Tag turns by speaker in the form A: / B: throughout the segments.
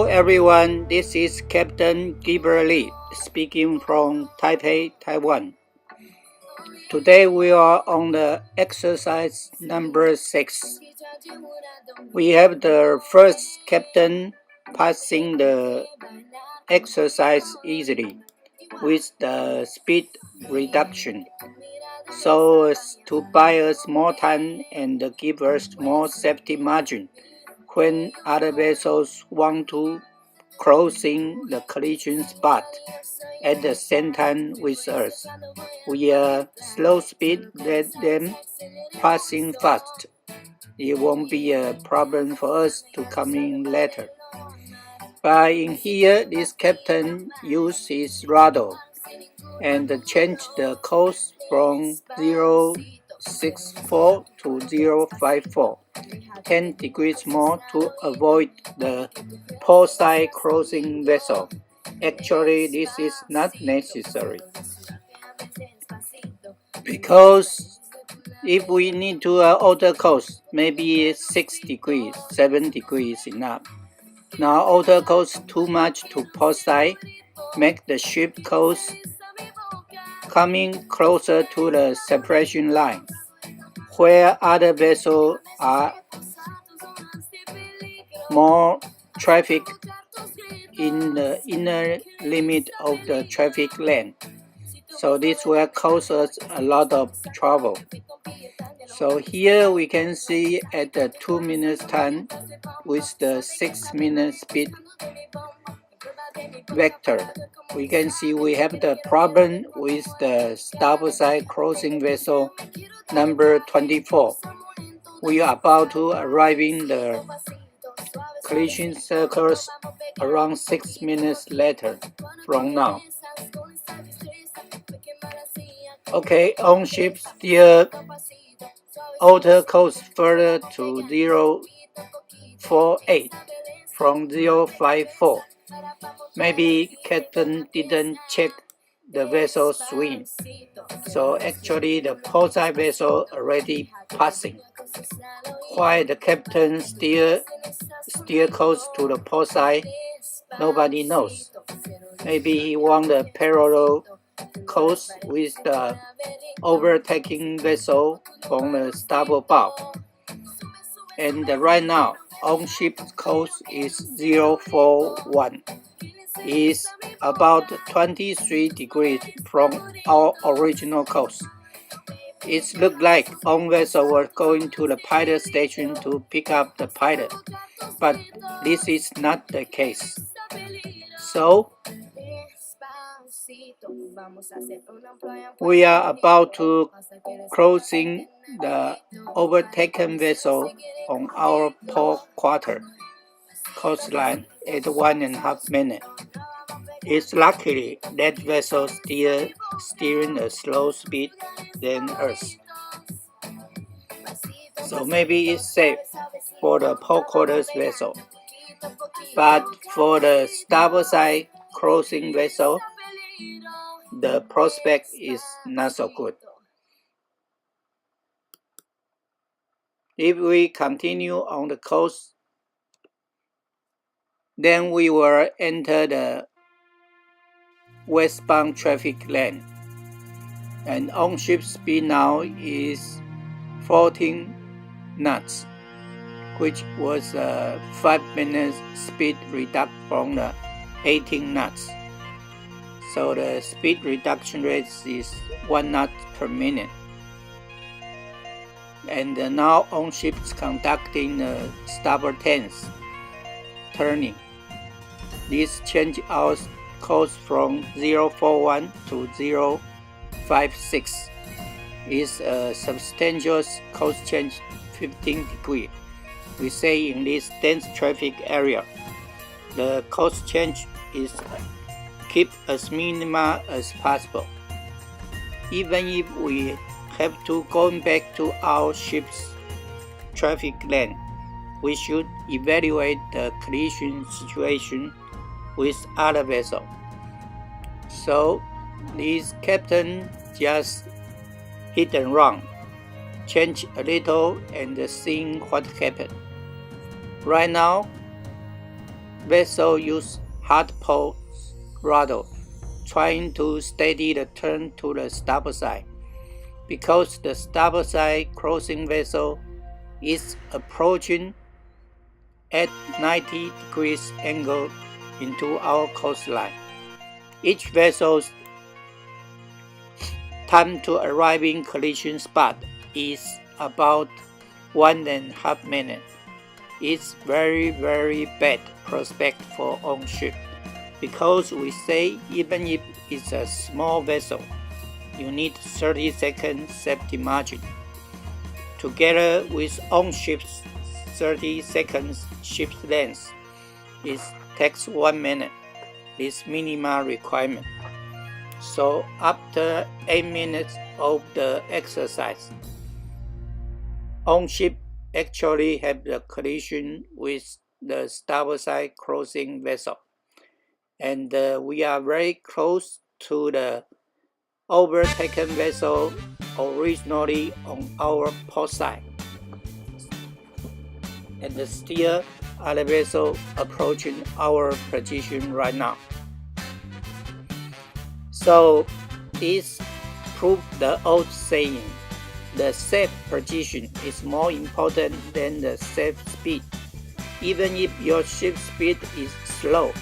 A: Hello everyone, this is Captain Gilbert Lee speaking from Taipei, Taiwan. Today we are on the exercise number 6. We have the first captain passing the exercise easily with the speed reduction, so as to buy us more time and give us more safety margin when other vessels want to crossing the collision spot at the same time with us. We are slow speed, let them passing fast. It won't be a problem for us to come in later. But in here, this captain used his rudder and changed the course from 064 to 054, 10 degrees more to avoid the port side crossing vessel. Actually, this is not necessary, because if we need to alter course, maybe 6 degrees, 7 degrees enough. Now alter course too much to port side, make the ship course coming closer to the separation line, where other vessels are more traffic in the inner limit of the traffic lane. So this will cause us a lot of trouble. So here we can see at the 2 minutes time with the 6 minute speed vector, we can see we have the problem with the starboard side crossing vessel number 24. We are about to arrive in the collision circles around 6 minutes later from now. Okay, on ship still alter course further to 048 from 054. Maybe captain didn't check the vessel swing, so actually the port side vessel already passing. Why the captain steer course to the port side, nobody knows. Maybe he want the parallel course with the overtaking vessel from the starboard bow. And right now, on ship's course is 041. Is about 23 degrees from our original course. It looked like on vessel was going to the pilot station to pick up the pilot, but this is not the case. So we are about to crossing the overtaken vessel on our port quarter coastline at 1.5 minutes. It's luckily that vessel steering a slow speed than us, so maybe it's safe for the port quarters vessel. But for the starboard side crossing vessel, the prospect is not so good. If we continue on the coast, then we will enter the westbound traffic lane, and on ship speed now is 14 knots, which was a 5 minutes speed reduction from the 18 knots. So the speed reduction rate is 1 knot per minute. And now on ship is conducting the starboard tense turning. This change our course from 041 to 056 is a substantial course change, 15 degrees. We say in this dense traffic area, the course change is keep as minimal as possible. Even if we have to go back to our ship's traffic lane, we should evaluate the collision situation with other vessels. So this captain just hit and run, change a little and seeing what happened. Right now, vessel used hard pole rudder, trying to steady the turn to the starboard side. Because the starboard side crossing vessel is approaching at 90 degrees angle into our coastline. Each vessel's time to arriving collision spot is about 1.5 minutes. It's very bad prospect for on-ship, because we say even if it's a small vessel, you need 30 seconds safety margin. Together with on-ship's 30 seconds ship length, it takes 1 minute, this minimal requirement. So after 8 minutes of the exercise, on-ship actually have the collision with the starboard side crossing vessel, and we are very close to the overtaken vessel originally on our port side, and still other vessel approaching our position right now. So this proves the old saying, the safe position is more important than the safe speed. Even if your ship speed is slow,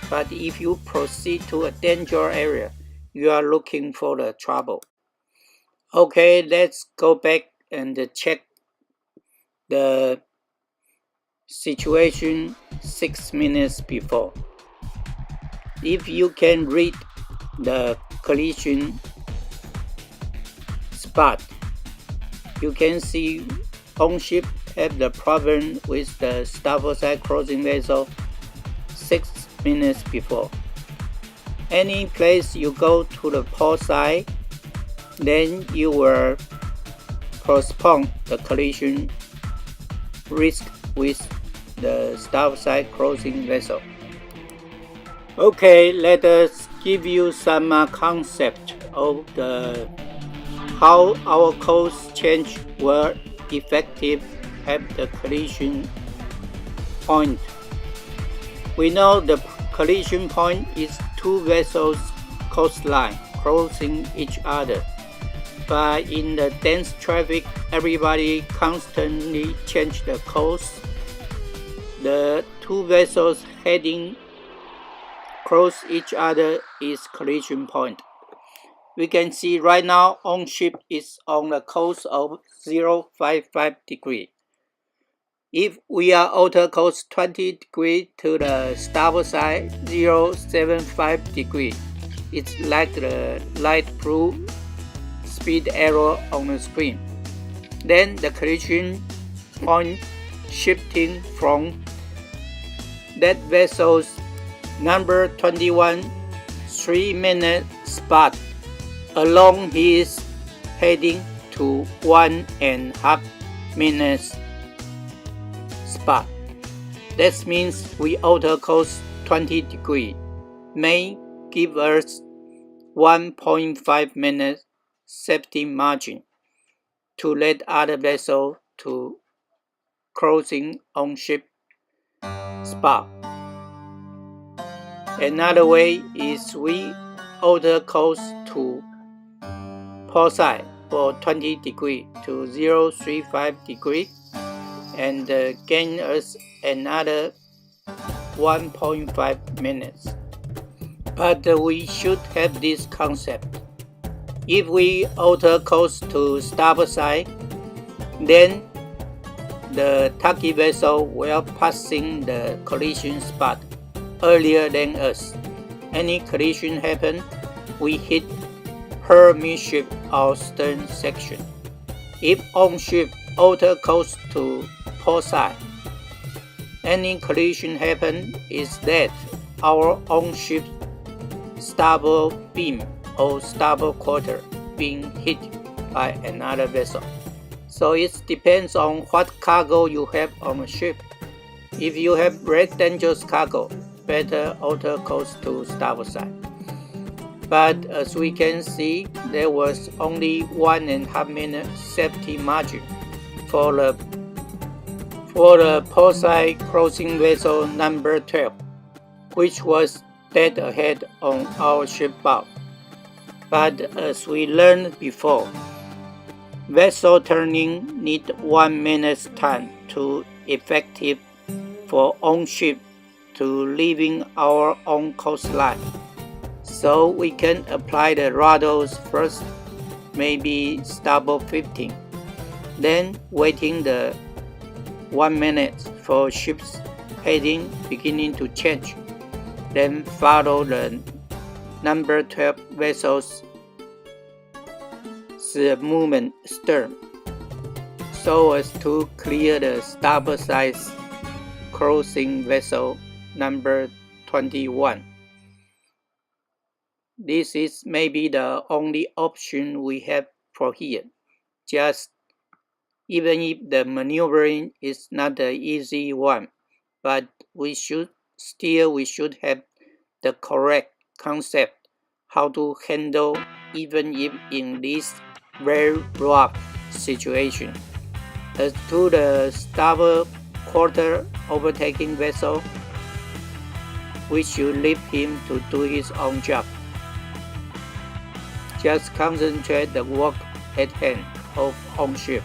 A: but if you proceed to a danger area, you are looking for the trouble. Okay, let's go back and check the situation 6 minutes before. If you can read the collision spot, you can see on-ship have the problem with the starboard side crossing vessel 6 minutes before. Any place you go to the port side, then you will postpone the collision risk with the starboard side crossing vessel. Okay, let us give you some concept of how our course change will effective at the collision point. We know the collision point is two vessels coastline crossing each other, but in the dense traffic, everybody constantly change the course. The two vessels heading cross each other is collision point. We can see right now on-ship is on the course of 055 degree. If we are outer course 20 degree to the starboard side 075 degree, it's like the light blue speed arrow on the screen. Then the collision point shifting from that vessel's number 21 3-minute spot along his heading to 1.5 minutes spot. That means we outer course 20 degree may give us 1.5 minutes safety margin to let other vessel to crossing on-ship spot. Another way is we outer course to port side for 20 degree to 035 degree and gain us another 1.5 minutes. But we should have this concept. If we outer course to starboard side, then the target vessel will passing the collision spot earlier than us. Any collision happen, we hit her midship or stern section. If on-ship outer course to port side, any collision happen is that our on-ship starboard beam or starboard quarter being hit by another vessel. So it depends on what cargo you have on the ship. If you have very dangerous cargo, better outer course to starboard side. But as we can see, there was only 1.5 minute safety margin for the port side crossing vessel number 12 which was dead ahead on our ship bow. But as we learned before, vessel turning need 1 minute's time to effective for on ship to leaving our own coastline. So we can apply the rudders first, maybe starboard 15, then waiting the 1 minute for ship's heading beginning to change, then follow the number 12 vessel's movement stern, so as to clear the starboard side crossing vessel number 21. This is maybe the only option we have for here, even if the maneuvering is not the easy one, but we should have the correct concept how to handle even if in this very rough situation. As to the starboard quarter overtaking vessel, we should leave him to do his own job. Just concentrate the work at hand of on ship.